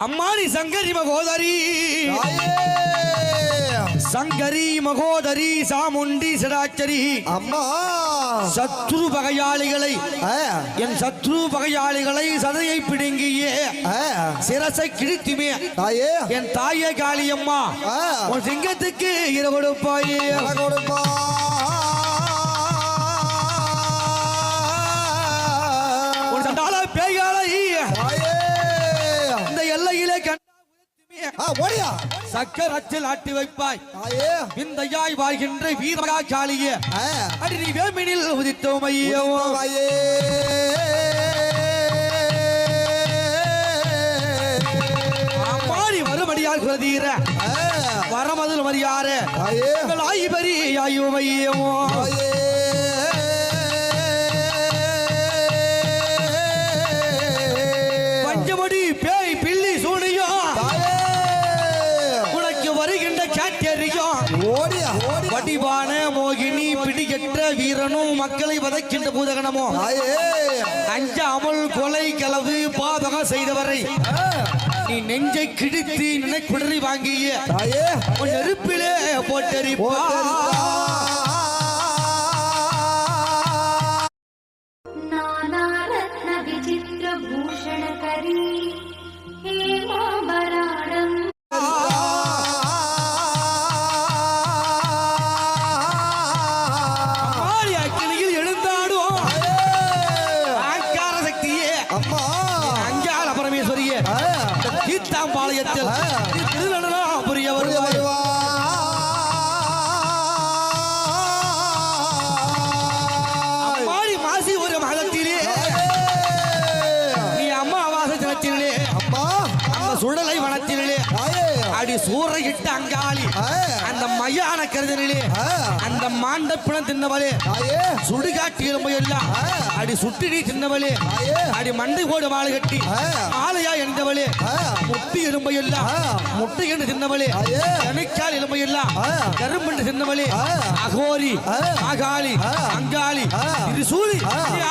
அம்மாடி சங்கரி மகோதரி சங்கரி மகோதரி சாமுண்டி சடாச்சரி அம்மா சத்ரு பகையாளிகளை என் சத்ரு பகையாளிகளை சதையை பிடுங்கியே சிரசை கிழித்துமே என் தாயே காளியம்மா உன் சிங்கத்துக்கு இர கொடுப்பாயே கொடுப்பா பேய்களை இந்த எல்லையிலே சக்கரத்தில் ஆட்டி வைப்பாய் இந்த யாய் வாழ்கின்ற வீரமகா காளியே அடி நீ வேமினில் உதித்தோம் ஐயோ அம்மாடி மறுபடியால் குலதீர வரமதில் மரியாறு ஆய்பரி ஆயோ ஐயோ பஞ்சமடி பேய் பில்லி சூனியும் உனக்கு வருகின்ற சாட்டியறியும் வடிவான மோகினி பிடிகற்ற வீரனும் மக்களை வதைக்கின்ற பூதகணமோ அஞ்சாமல் கொலை களவு பாதகம் செய்தவரை நீ நெஞ்சை கிழித்து நினைக்குடறி வாங்கிய நெருப்பிலே போட்டறிப்பா பாளையத்தில் புரிய வருவாய் அம்மாடி மாசி ஒரு மகத்திலே நீ அம்மாவாசை தினத்திலே அந்த சுடலை வனத்திலே அடி சூறையிட்ட அங்காளி அந்த மையான கருதனிலே அந்த மாண்ட பிணம் தின்னவளே சுடுகாட்டி எலும்பு எல்லாம் அடி சுட்டி நீ தின்னவளே அடி மண்டை கோடு மாலை கட்டி ஆலையா என்றவளே முட்டி எலும்பை எல்லாம் முட்டை என்று தின்னவளே கணைக்கால் எலும்பை எல்லாம் கரும்பென்று தின்னவளே அகோரி அகாளி அங்காளி இது சூழி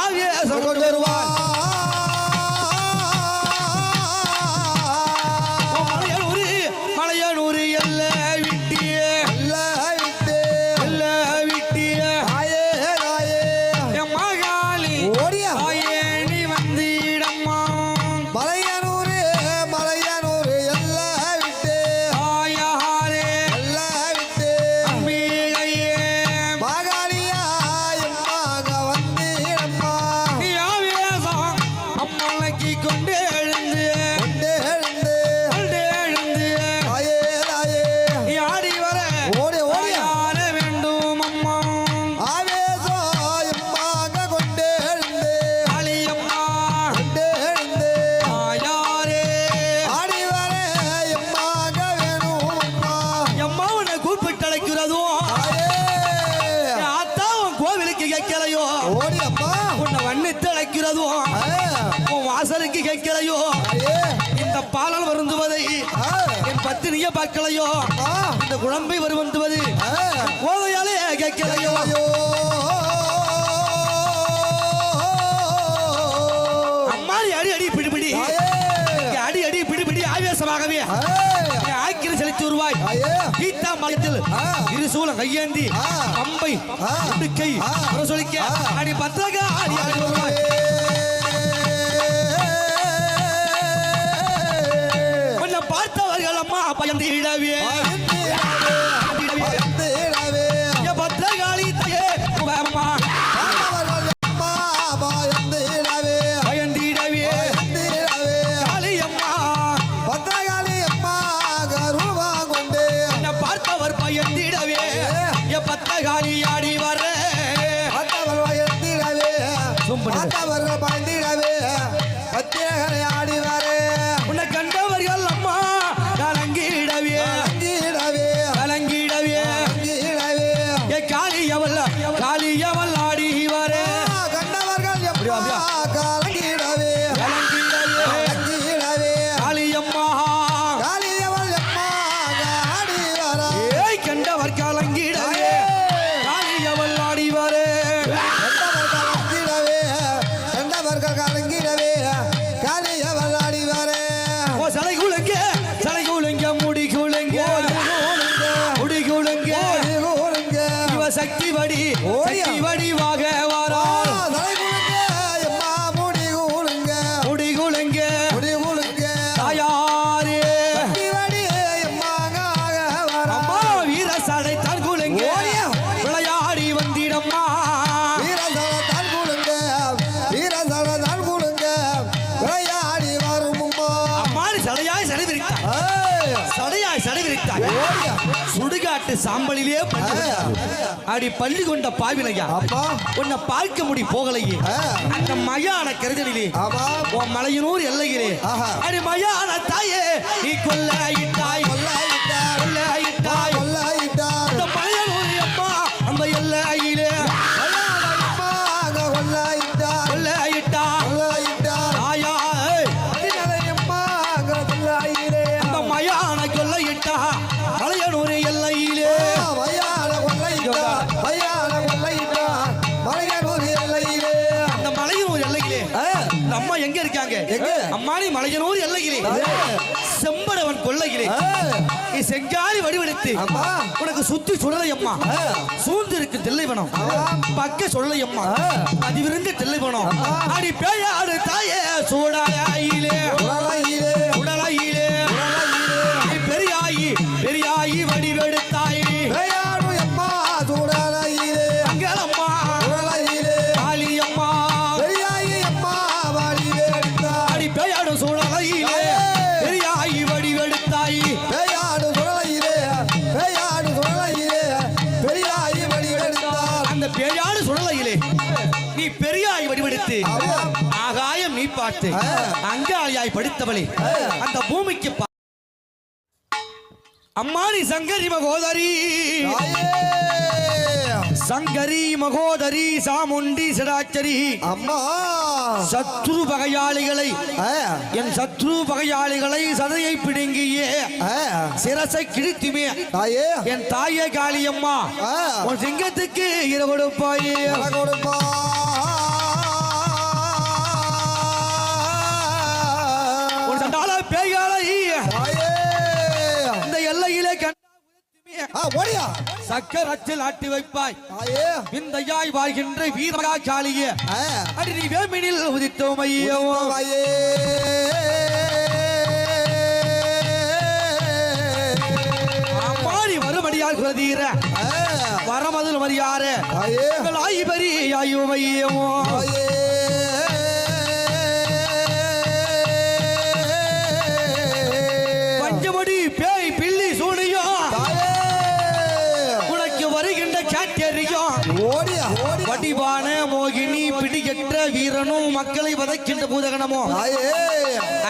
ஆவிய சொல்ல வருவார் மலையனூர் எல்ல விட்டிய மகாளி நீ வந்திடம்மா மலையனூர் எல்ல விட்டு ஆயாரே எல்ல விட்டு அம்பிகையே மகாளியா எம்மாக வந்திடம்மா நீ ஆவேசம் அம்மனைக்கு கொண்டு எழுந்து வாசலுக்கு கேட்கலையோ இந்த பாலல் வருந்துவதை என் பத்தினிய பார்க்கலையோ இந்த குழம்பை வருவந்துவது கோதையாலே கேட்கலையோ அம்மாடி அடி அடி பிடிபிடி அடி அடி பிடிபிடி ஆவேசமாகவே ஆக்கிர செலுத்தி வருவாய் கீதா மாலத்தில் இருசூலம் கையேந்தி அம்பை கை சொல்லிக்க அடி பத்திரக அடி அடி வருவாய் பார்த்தவர்கள் அம்மா பயந்திடவே பத்திரகாளி தயே அம்மா பயந்திடவே காளியம்மா பத்திரகாளியம்மா கருவா கொண்டு பார்த்தவர் பயந்திடவே பத்திரகாளி ஆடி வர பயந்திடவே பார்த்தவர்கள் பயந்திடவே பத்திரகாளி ஆடி வர உன்னை கண்டவர்கள் அம்மா கலங்கிடவே சடை விரித்தாய் சுடுகாட்டு சாம்பலிலே அடி பள்ளி கொண்ட பாவிலையா உன்னை பார்க்க முடி போகலையே அந்த மயான கருதலிலே உன் மலையனூர் எல்லையிலே அடி மயான தாயே நீ கொல்லாயிட்டாய் கொல்லாயிட்டாய் அந்த மலையனூர் அம்மா அந்த எல்லையிலே அம்மானி மலையனூர் எல்லையிலே செம்படவன் கொல்லையிலே நீ செங்காலி வடிவெடுத்து உனக்கு சுத்தி சுடலை அம்மா சூழ்ந்து இருக்கு தில்லைவனம் பக்க சொல்லை அம்மா அதிவிருந்த தில்லைவனம் அடி பேயாடு தாயே சூடாயிலே உடலையிலே பெரியாயி பெரியாயி வடிவெடுத்தாய் ஆகாயம் நீ பார்த்து அங்காளியாய் படித்தவளே அந்த பூமிக்கு அம்மானி சங்கரி மகோதரி சங்கரி மகோதரி சாமுண்டி சிடாச்சரி அம்மா சத்ரு பகையாளிகளை என் சத்ரு பகையாளிகளை சதையை பிடுங்கியே சிரசை கிழித்துமே என் தாயே காளியம்மா உன் சிங்கத்துக்கு இர கொடுப்பாயே சக்கரத்தில் ஆட்டி வைப்பாய் இந்த யாய் வாழ்கின்ற வீரமகா காளியே அடி நீ வேமினில் உதித்தோம் ஐயோ அம்மாடி மறுபடியால் குலதீர வரமதில் மரியாறு ஆய்பரி ஐயோ ஐயோ பஞ்சமடி பேய் பில்லி சூனியோ வடிவான மோகினி பிடிகற்ற வீரனும் மக்களை வதைக்கின்ற பூதகணமோ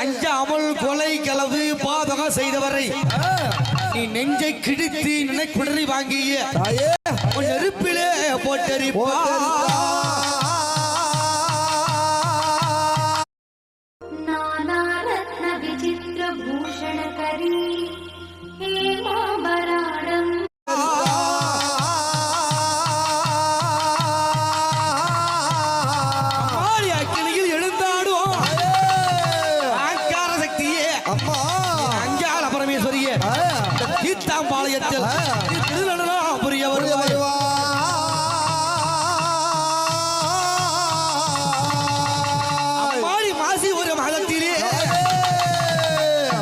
அஞ்சாமல் கொலை களவு பாதகம் செய்தவரை நீ நெஞ்சை கிழித்து நினைக்குடறி வாங்கிய நெருப்பிலே போட்டறிப்பா பாளையத்தில் புரிய வருவா மாசி ஒரு மதத்திலே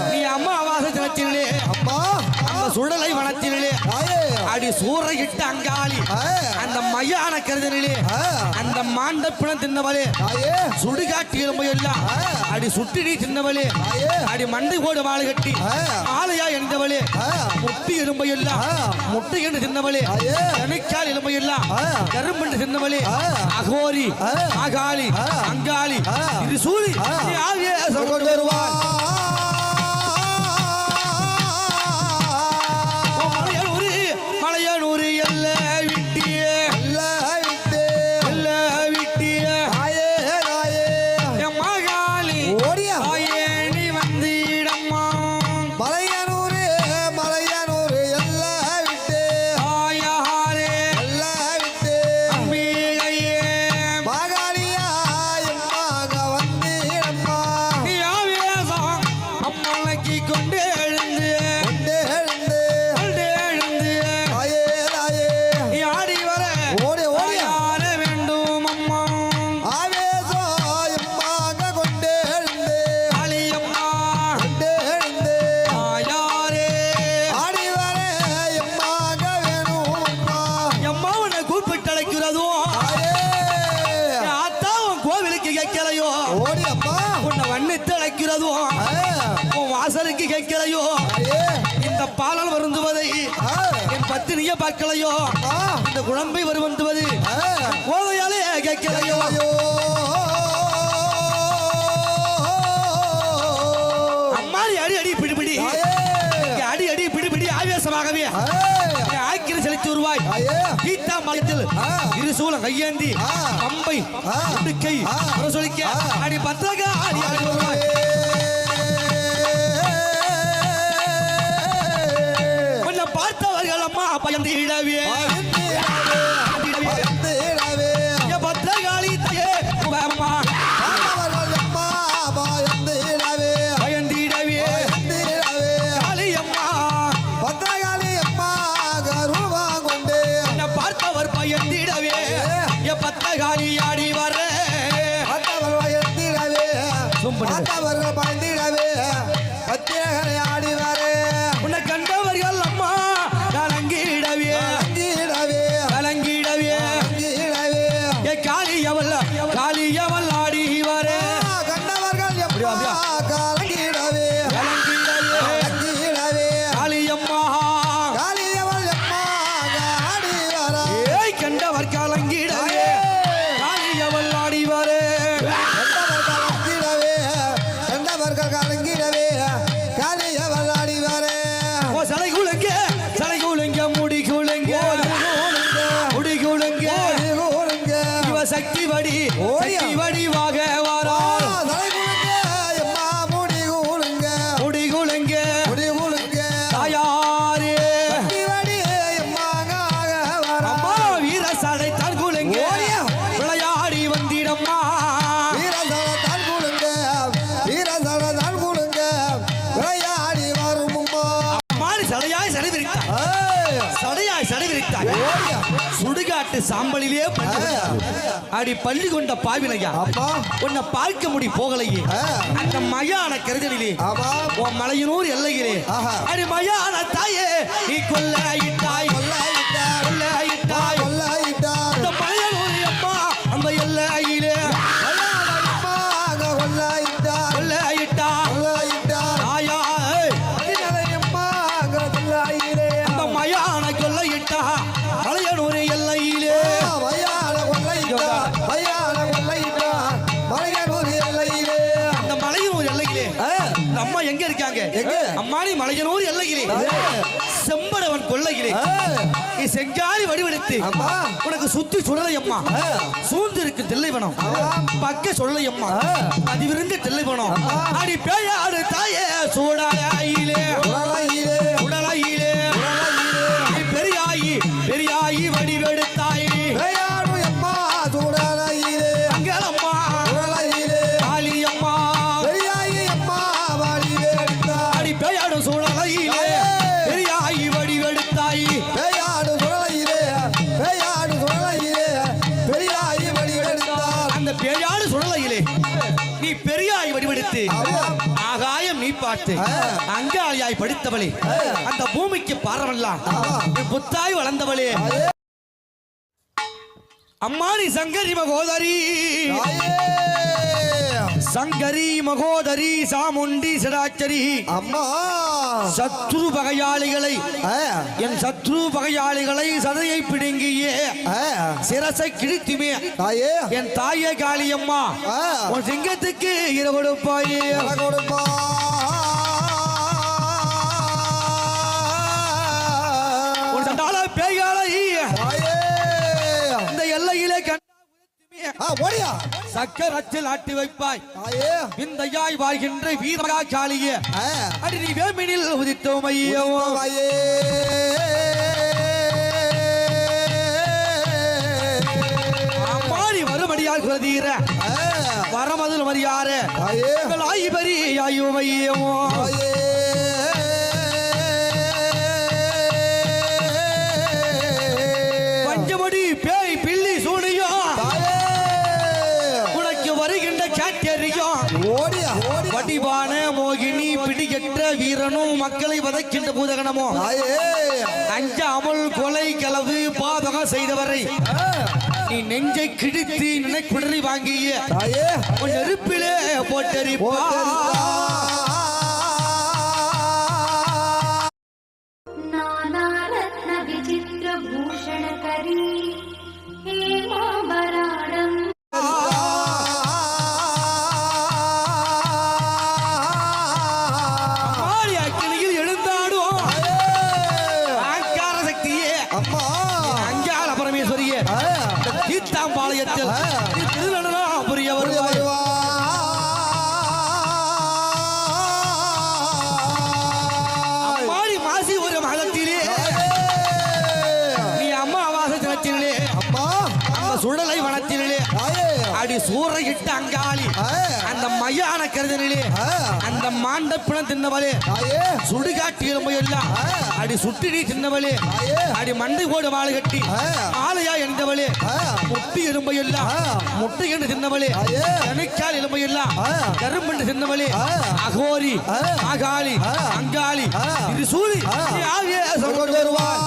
நீ அம்மா அவாச தினத்திலே அம்மா அந்த சுடலை வனத்திலே அடி சூறையிட்ட அங்காளி அந்த மையான கருதனிலே அந்த மாண்ட பிணம் தின்னவளே சுடுகாட்டி எலும்பு எல்லாம் அடி சுட்டி நீ தின்னவளே அடி மண்டை கோடு மாலை கட்டி ஆலையா எந்தவளே முட்டி எலும்பு எல்லாம் முட்டை என்று தின்னவளே தனிக்கால் எலும்பு எல்லாம் கரும்பு தின்னவளே அகோரி அகாளி அங்காளி இது சூழி ஆவிய சொல்ல வருவாள் அழைக்கிறதோ உன் வாசலுக்கு கேட்கலையோ இந்த பாலால் வருந்துவதை என் பத்தினிய பார்க்கலையோ இந்த குழம்பை வருந்துவது கோவையாலே கேட்கலையோ அம்மாடி அடி அடி பிடிபிடி அடி அடி பிடிபிடி ஆவேசமாகவே ஆக்கிர செலுத்தி வருவாய் கீதா மலத்தில் இருசூலம் கையேந்தி பம்பை உடுக்கை சொல்லிக்க அடி பத்திரக அடி அடி வருவாய் உன்னை பார்த்தவர்கள் அம்மா பயந்து இடவே பத்திரகாளி அம்மா பத்தகாளி ஆடி வர ஆடி வர உன்னை கண்டவர்கள் அம்மா கலங்கிடவே கலங்கிடவே காளியவள் ஆடி வர கண்டவர்கள் கலங்கிடவே காளியம்மா காளியவள் ஆடி வர கண்டவர் கலங்கிடவே காளியவள் ஆடி வர கலங்கிடவே காளியவள் ஆடி வர சலை குலுங்க முடி குலுங்க இவ சக்தி வடிவாக வரா முடி குலுங்க தாயாரே அம்மா வீர சடை தான் குலுங்க விளையாடி வந்திடம்மா சுடுகாட்டு சாம்பலிலே அடி பள்ளி கொண்ட பாவிலையா உன்னை பார்க்க முடி போகலையே அந்த மயான கருதலிலே உன் மலையனூர் எல்லையிலே அடி மயான தாயே நீ கொள்ளையிட்டாய் அந்த மலையனூர் அம்மா அந்த எல்லையிலே கொள்ளையிட்டா தாயா அந்த மயான கொள்ளையிட்டா மலையனூர் எல்லையிலே அந்த மலையனூர் எல்லையிலே அம்மா எங்க இருக்காங்க அம்மானி மலையனூர் எல்லையிலே செம்படவன் கொள்ளையிலே நீ செங்காலி வடிவெடுத்து உனக்கு சுத்தி சுடலை அம்மா சூழ்ந்து இருக்கு தில்லைவனம் பக்க சுடலை அம்மா பதிவிருந்த தில்லைவனம் அடி பேயாடு தாயே சூடாயிலே உடலையிலே பெரியாயி வடிவெடுத்தாய் அங்கலம்மா காளியம்மா அடி பேயாடு சூழலையிலே பெரியாயி வடிவெடுத்தாய் அந்த பேயாடு சுழலையிலே நீ பெரியாய் வடிவெடுத்து ஆகாயம் நீ பார்த்து அங்காளியாய் படித்தவளே அந்த பூமிக்கு பாரவல்லாம் புத்தாய் வளர்ந்தவளே அம்மானி சங்கரி மகோதரி சாமுண்டி சடாச்சரி அம்மா சத்ரு பகையாளிகளை என் சத்ரு பகையாளிகளை சதையை பிடுங்கியே சிரசை கிழித்துமே என் தாயே காளியம்மா உன் சிங்கத்துக்கு இர கொடுப்பாயே உன் சண்டால பேய்களை இந்த எல்லையிலே சக்கரத்தில் ஆட்டி வைப்பாய் விந்தையாய் வாழ்கின்ற வீரமகா காளியே அடி நீ வேமினில் உதித்தோம் ஐயோ அம்மாடி வருமடியால் குலதீர வரமதில் மரியாறு ஆயிபரி ஐயோ ஐயோ பஞ்சமடி பேய் பில்லி சூனியோ வடிவான மோகினி பிடிகற்ற வீரனும் மக்களை வதைக்கின்ற பூதகணமோ அஞ்சாமல் கொலை களவு பாதகம் செய்தவரை நீ நெஞ்சை கிழித்து நினைக்குடலை வாங்கிய தாயே உன் நெருப்பிலே போட்டெரிப்பா नानारत्न विचित्र भूषण करी हेमाभरणम् ஆடி அக்கினியில் எழுந்தாடும் ஆங்கார சக்தியே அம்மா அங்காள பரமேஸ்வரியே இந்த தீத்தாம்பாளையத்தில் திருநடனா புரிய வருவாய் மாறி மாசி ஒரு மகத்திலே நீ அம்மாவாசை தினத்திலே அந்த சுடலை வனத்திலே அடி சூறையிட்ட அங்காளி அந்த மையான கருதனிலே அந்த மாண்ட பிணம் தின்னவளே சுடுகாட்டு எலும்பு எல்லாம் அடி சுட்டி நீ தின்னவளே அடி மண்டை போடு வாழை கட்டி ஆலையா எந்தவளே முட்டி எலும்பு எல்லாம் முட்டை என்று தின்னவளே கணைக்கால் எலும்பு எல்லாம் கரும்பு தின்னவளே அகோரி அகாளி அங்காளி இது சூழி வருவான்